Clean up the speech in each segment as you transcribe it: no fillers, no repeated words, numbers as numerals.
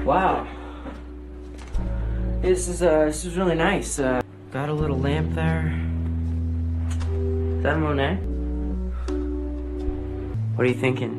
Wow. This is really nice. Got a little lamp there. Is that Monet? What are you thinking?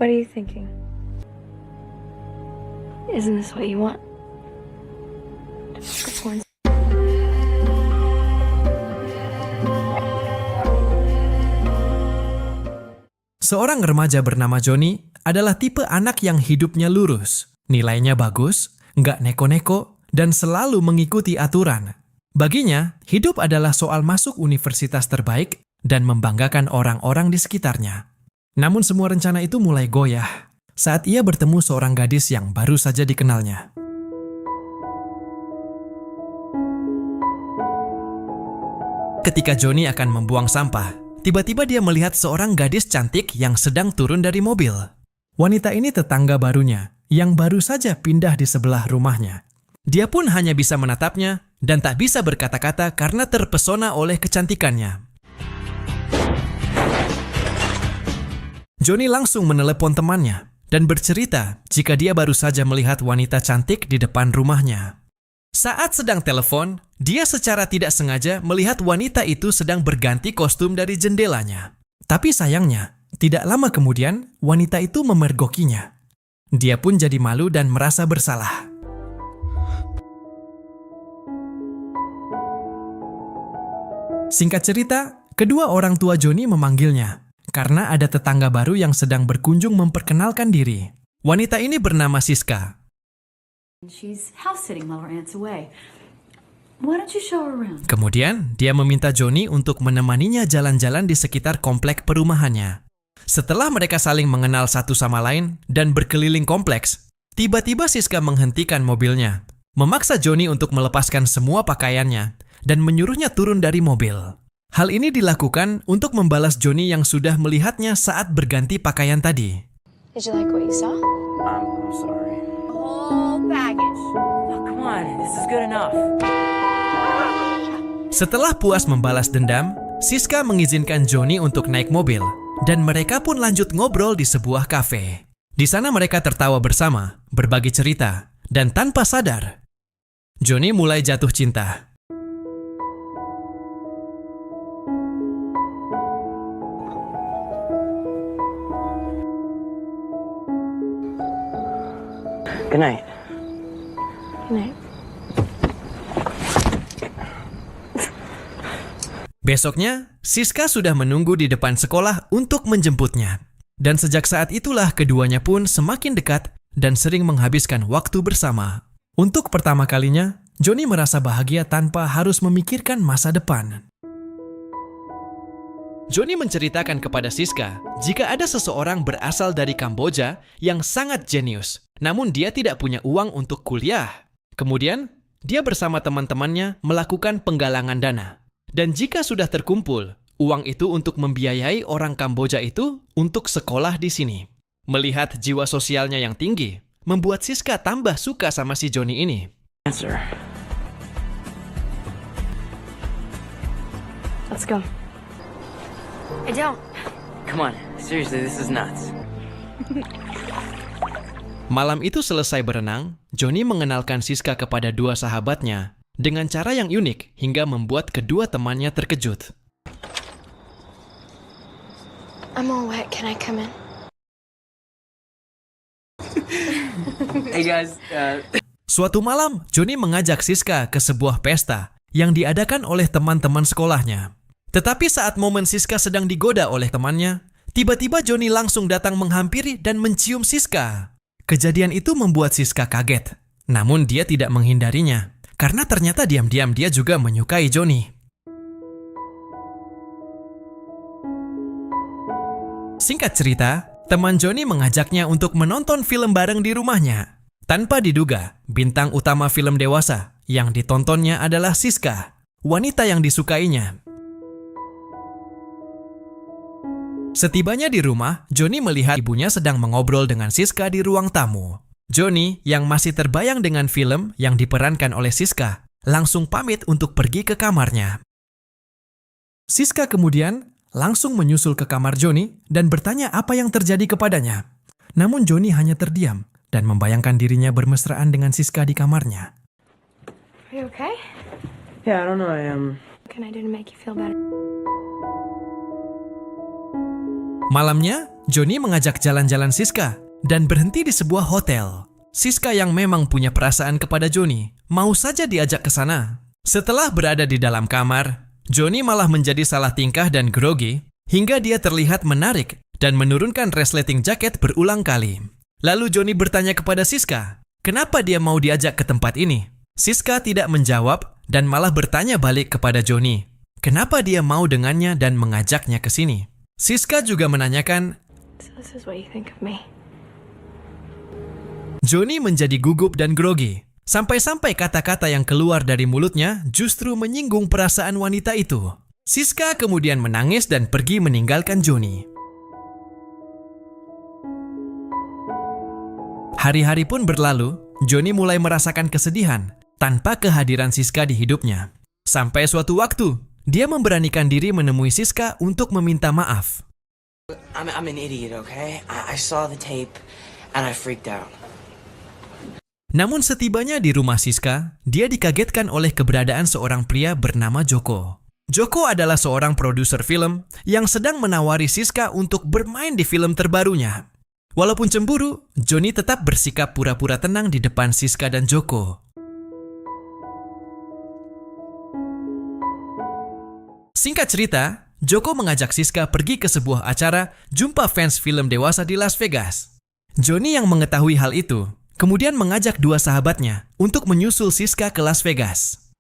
What are you thinking? Isn't this what you want? Seorang remaja bernama Johnny adalah tipe anak yang hidupnya lurus, nilainya bagus, nggak neko-neko, dan selalu mengikuti aturan. Baginya, hidup adalah soal masuk universitas terbaik dan membanggakan orang-orang di sekitarnya. Namun semua rencana itu mulai goyah saat ia bertemu seorang gadis yang baru saja dikenalnya. Ketika Johnny akan membuang sampah, tiba-tiba dia melihat seorang gadis cantik yang sedang turun dari mobil. Wanita ini tetangga barunya yang baru saja pindah di sebelah rumahnya. Dia pun hanya bisa menatapnya dan tak bisa berkata-kata karena terpesona oleh kecantikannya. Johnny langsung menelepon temannya dan bercerita jika dia baru saja melihat wanita cantik di depan rumahnya. Saat sedang telepon, dia secara tidak sengaja melihat wanita itu sedang berganti kostum dari jendelanya. Tapi sayangnya, tidak lama kemudian wanita itu memergokinya. Dia pun jadi malu dan merasa bersalah. Singkat cerita, kedua orang tua Johnny memanggilnya karena ada tetangga baru yang sedang berkunjung memperkenalkan diri. Wanita ini bernama Siska. She's house-sitting while her aunt's away. Why don't you show her around? Kemudian, dia meminta Johnny untuk menemaninya jalan-jalan di sekitar komplek perumahannya. Setelah mereka saling mengenal satu sama lain dan berkeliling kompleks, tiba-tiba Siska menghentikan mobilnya, memaksa Johnny untuk melepaskan semua pakaiannya dan menyuruhnya turun dari mobil. Hal ini dilakukan untuk membalas Johnny yang sudah melihatnya saat berganti pakaian tadi. Did you like what you saw? I'm sorry. Whole baggage. Oh, come on, this is good enough. Setelah puas membalas dendam, Siska mengizinkan Johnny untuk naik mobil dan mereka pun lanjut ngobrol di sebuah kafe. Di sana mereka tertawa bersama, berbagi cerita, dan tanpa sadar, Johnny mulai jatuh cinta. Good night. Good night. Besoknya, Siska sudah menunggu di depan sekolah untuk menjemputnya. Dan sejak saat itulah keduanya pun semakin dekat dan sering menghabiskan waktu bersama. Untuk pertama kalinya, Johnny merasa bahagia tanpa harus memikirkan masa depan. Johnny menceritakan kepada Siska jika ada seseorang berasal dari Kamboja yang sangat jenius, namun dia tidak punya uang untuk kuliah. Kemudian, dia bersama teman-temannya melakukan penggalangan dana. Dan jika sudah terkumpul, uang itu untuk membiayai orang Kamboja itu untuk sekolah di sini. Melihat jiwa sosialnya yang tinggi, membuat Siska tambah suka sama si Johnny ini. Answer. Let's go. I don't. Come on, seriously, this is nuts. Malam itu selesai berenang, Johnny mengenalkan Siska kepada dua sahabatnya dengan cara yang unik hingga membuat kedua temannya terkejut. I'm all wet. Can I come in? Hey guys, Suatu malam, Johnny mengajak Siska ke sebuah pesta yang diadakan oleh teman-teman sekolahnya. Tetapi saat momen Siska sedang digoda oleh temannya, tiba-tiba Johnny langsung datang menghampiri dan mencium Siska. Kejadian itu membuat Siska kaget. Namun dia tidak menghindarinya, karena ternyata diam-diam dia juga menyukai Johnny. Singkat cerita, teman Johnny mengajaknya untuk menonton film bareng di rumahnya. Tanpa diduga, bintang utama film dewasa yang ditontonnya adalah Siska, wanita yang disukainya. Setibanya di rumah, Johnny melihat ibunya sedang mengobrol dengan Siska di ruang tamu. Johnny, yang masih terbayang dengan film yang diperankan oleh Siska, langsung pamit untuk pergi ke kamarnya. Siska kemudian langsung menyusul ke kamar Johnny dan bertanya apa yang terjadi kepadanya. Namun Johnny hanya terdiam dan membayangkan dirinya bermesraan dengan Siska di kamarnya. Are you okay? Yeah, I don't know. What can I do to make you feel better? Malamnya, Johnny mengajak jalan-jalan Siska dan berhenti di sebuah hotel. Siska yang memang punya perasaan kepada Johnny, mau saja diajak ke sana. Setelah berada di dalam kamar, Johnny malah menjadi salah tingkah dan grogi hingga dia terlihat menarik dan menurunkan resleting jaket berulang kali. Lalu Johnny bertanya kepada Siska, kenapa dia mau diajak ke tempat ini? Siska tidak menjawab dan malah bertanya balik kepada Johnny, kenapa dia mau dengannya dan mengajaknya ke sini. Siska juga menanyakan, So this is what you think of me. Johnny menjadi gugup dan grogi. Sampai-sampai kata-kata yang keluar dari mulutnya justru menyinggung perasaan wanita itu. Siska kemudian menangis dan pergi meninggalkan Johnny. Hari-hari pun berlalu, Johnny mulai merasakan kesedihan tanpa kehadiran Siska di hidupnya. Sampai suatu waktu, dia memberanikan diri menemui Siska untuk meminta maaf. I'm an idiot, okay? I saw the tape and I freaked out. Namun setibanya di rumah Siska, dia dikagetkan oleh keberadaan seorang pria bernama Joko. Joko adalah seorang produser film yang sedang menawari Siska untuk bermain di film terbarunya. Walaupun cemburu, Johnny tetap bersikap pura-pura tenang di depan Siska dan Joko. Singkat cerita, Joko mengajak Siska pergi ke sebuah acara jumpa fans film dewasa di Las Vegas. Johnny yang mengetahui hal itu, kemudian mengajak dua sahabatnya untuk menyusul Siska ke Las Vegas.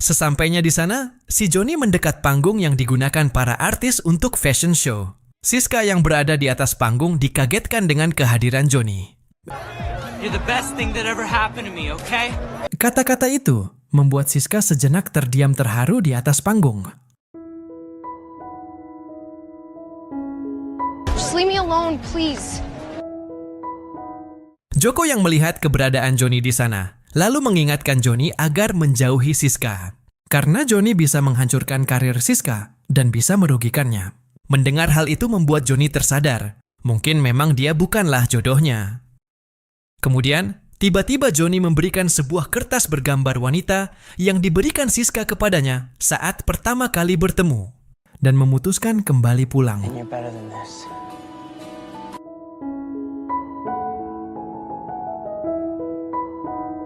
Sesampainya di sana, si Johnny mendekat panggung yang digunakan para artis untuk fashion show. Siska yang berada di atas panggung dikagetkan dengan kehadiran Johnny. You're the best thing that ever happened to me, okay? Kata-kata itu membuat Siska sejenak terdiam terharu di atas panggung. Just leave me alone, please. Joko yang melihat keberadaan Johnny di sana, lalu mengingatkan Johnny agar menjauhi Siska. Karena Johnny bisa menghancurkan karir Siska dan bisa merugikannya. Mendengar hal itu membuat Johnny tersadar, mungkin memang dia bukanlah jodohnya. Kemudian, tiba-tiba Johnny memberikan sebuah kertas bergambar wanita yang diberikan Siska kepadanya saat pertama kali bertemu, dan memutuskan kembali pulang. You're better than this.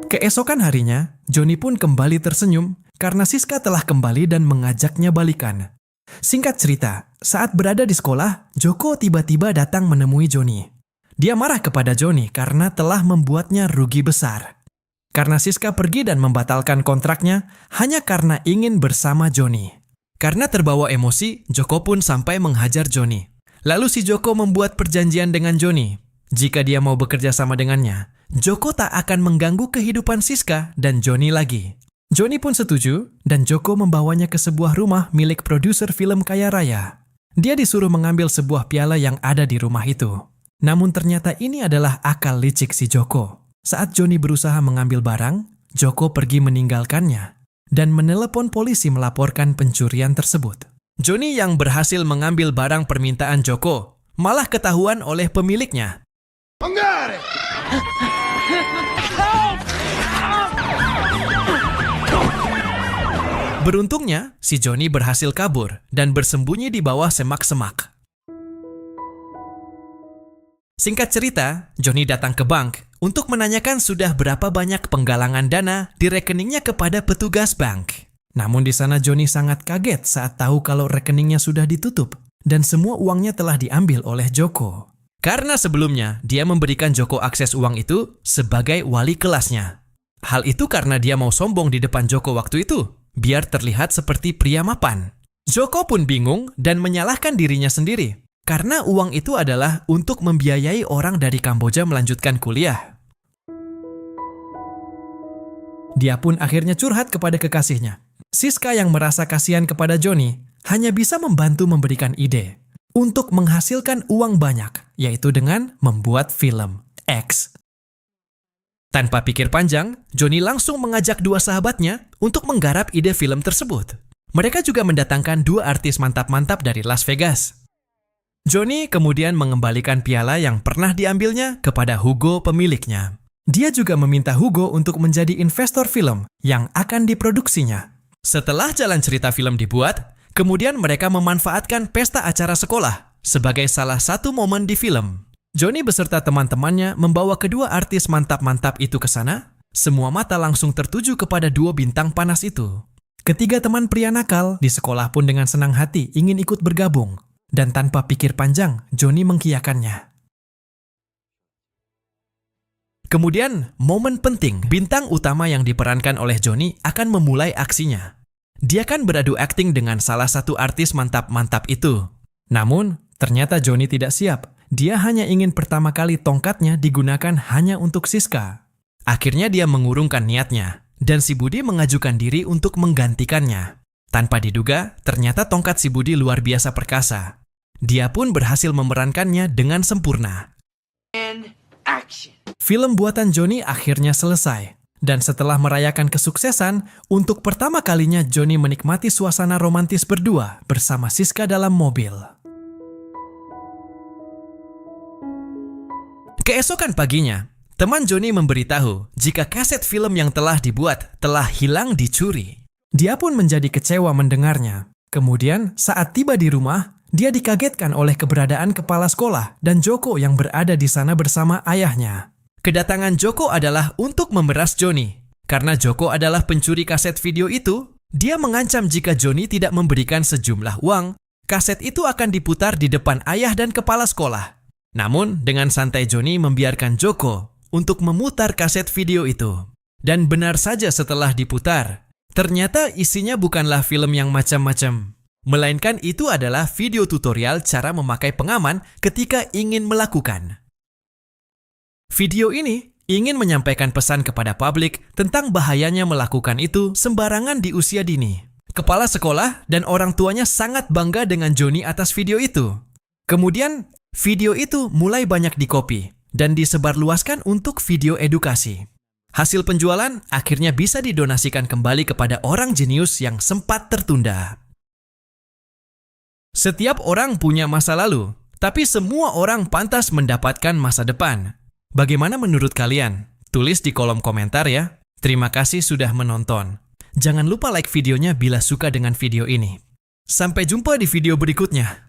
Keesokan harinya, Johnny pun kembali tersenyum karena Siska telah kembali dan mengajaknya balikan. Singkat cerita, saat berada di sekolah, Joko tiba-tiba datang menemui Johnny. Dia marah kepada Johnny karena telah membuatnya rugi besar. Karena Siska pergi dan membatalkan kontraknya hanya karena ingin bersama Johnny. Karena terbawa emosi, Joko pun sampai menghajar Johnny. Lalu si Joko membuat perjanjian dengan Johnny. Jika dia mau bekerja sama dengannya, Joko tak akan mengganggu kehidupan Siska dan Johnny lagi. Johnny pun setuju dan Joko membawanya ke sebuah rumah milik produser film kaya raya. Dia disuruh mengambil sebuah piala yang ada di rumah itu. Namun ternyata ini adalah akal licik si Joko. Saat Johnny berusaha mengambil barang, Joko pergi meninggalkannya dan menelepon polisi melaporkan pencurian tersebut. Johnny yang berhasil mengambil barang permintaan Joko malah ketahuan oleh pemiliknya. Beruntungnya, si Johnny berhasil kabur dan bersembunyi di bawah semak-semak. Singkat cerita, Johnny datang ke bank untuk menanyakan sudah berapa banyak penggalangan dana di rekeningnya kepada petugas bank. Namun di sana Johnny sangat kaget saat tahu kalau rekeningnya sudah ditutup dan semua uangnya telah diambil oleh Joko. Karena sebelumnya dia memberikan Joko akses uang itu sebagai wali kelasnya. Hal itu karena dia mau sombong di depan Joko waktu itu, biar terlihat seperti pria mapan. Joko pun bingung dan menyalahkan dirinya sendiri. Karena uang itu adalah untuk membiayai orang dari Kamboja melanjutkan kuliah. Dia pun akhirnya curhat kepada kekasihnya. Siska yang merasa kasihan kepada Johnny hanya bisa membantu memberikan ide untuk menghasilkan uang banyak, yaitu dengan membuat film X. Tanpa pikir panjang, Johnny langsung mengajak dua sahabatnya untuk menggarap ide film tersebut. Mereka juga mendatangkan dua artis mantap-mantap dari Las Vegas. Johnny kemudian mengembalikan piala yang pernah diambilnya kepada Hugo pemiliknya. Dia juga meminta Hugo untuk menjadi investor film yang akan diproduksinya. Setelah jalan cerita film dibuat, kemudian mereka memanfaatkan pesta acara sekolah sebagai salah satu momen di film. Johnny beserta teman-temannya membawa kedua artis mantap-mantap itu ke sana. Semua mata langsung tertuju kepada dua bintang panas itu. Ketiga teman pria nakal di sekolah pun dengan senang hati ingin ikut bergabung. Dan tanpa pikir panjang, Johnny mengiyakannya. Kemudian, momen penting, bintang utama yang diperankan oleh Johnny akan memulai aksinya. Dia kan beradu akting dengan salah satu artis mantap-mantap itu. Namun, ternyata Johnny tidak siap. Dia hanya ingin pertama kali tongkatnya digunakan hanya untuk Siska. Akhirnya dia mengurungkan niatnya, dan si Budi mengajukan diri untuk menggantikannya. Tanpa diduga, ternyata tongkat si Budi luar biasa perkasa. Dia pun berhasil memerankannya dengan sempurna. Film buatan Johnny akhirnya selesai. Dan setelah merayakan kesuksesan, untuk pertama kalinya Johnny menikmati suasana romantis berdua bersama Siska dalam mobil. Keesokan paginya, teman Johnny memberitahu jika kaset film yang telah dibuat telah hilang dicuri. Dia pun menjadi kecewa mendengarnya. Kemudian, saat tiba di rumah, dia dikagetkan oleh keberadaan kepala sekolah dan Joko yang berada di sana bersama ayahnya. Kedatangan Joko adalah untuk memeras Johnny. Karena Joko adalah pencuri kaset video itu, dia mengancam jika Johnny tidak memberikan sejumlah uang, kaset itu akan diputar di depan ayah dan kepala sekolah. Namun, dengan santai Johnny membiarkan Joko untuk memutar kaset video itu. Dan benar saja setelah diputar, ternyata isinya bukanlah film yang macam-macam. Melainkan itu adalah video tutorial cara memakai pengaman ketika ingin melakukan. Video ini ingin menyampaikan pesan kepada publik tentang bahayanya melakukan itu sembarangan di usia dini. Kepala sekolah dan orang tuanya sangat bangga dengan Johnny atas video itu. Kemudian, video itu mulai banyak dikopi dan disebarluaskan untuk video edukasi. Hasil penjualan akhirnya bisa didonasikan kembali kepada orang jenius yang sempat tertunda. Setiap orang punya masa lalu, tapi semua orang pantas mendapatkan masa depan. Bagaimana menurut kalian? Tulis di kolom komentar ya. Terima kasih sudah menonton. Jangan lupa like videonya bila suka dengan video ini. Sampai jumpa di video berikutnya.